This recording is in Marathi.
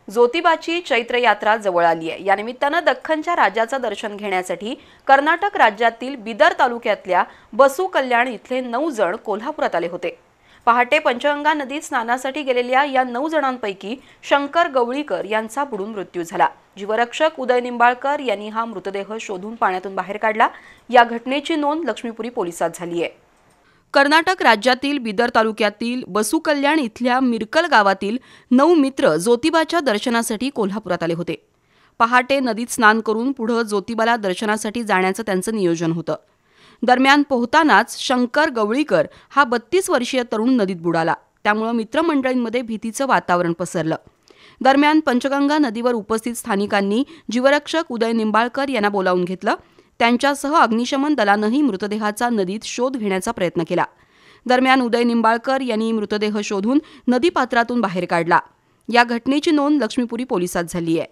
ज्योतिबाची चैत्र यात्रा जवळ आली आहे। या निमित्तानं दख्खनच्या राजाचं दर्शन घेण्यासाठी कर्नाटक राज्यातील बिदर तालुक्यातल्या बसू कल्याण इथले 9 जण कोल्हापुरात आले होते। पहाटे पंचगंगा नदीत स्नानासाठी गेलेल्या या 9 जणांपैकी शंकर गवळीकर यांचा बुडून मृत्यू झाला। जीवरक्षक उदय निंबाळकर यांनी हा मृतदेह शोधून पाण्यातून बाहेर काढला। या घटनेची नोंद लक्ष्मीपुरी पोलिसात झाली आहे। कर्नाटक राज्यातील बिदर तालुक्यातील बसू कल्याण इथल्या मिरकल गावातील 9 मित्र ज्योतिबाच्या दर्शनासाठी कोल्हापुरात आले होते। पहाटे नदीत स्नान करून पुढे ज्योतिबाला दर्शनासाठी जाण्याचं त्यांचं नियोजन होतं। दरम्यान पोहतानाच शंकर गवळीकर हा 32 वर्षीय तरुण नदीत बुडाला। त्यामुळे मित्रमंडळींमध्ये भीतीचं वातावरण पसरलं। दरम्यान पंचगंगा नदीवर उपस्थित स्थानिकांनी जीवरक्षक उदय निंबाळकर यांना बोलावून घेतलं। त्यांच्यासह अग्निशमन दलानंही मृतदेहाचा नदीत शोध घेण्याचा प्रयत्न केला। दरम्यान उदय निंबाळकर यांनी मृतदेह शोधून नदीपात्रातून बाहेर काढला। या घटनेची नोंद लक्ष्मीपुरी पोलिसात झाली आहे।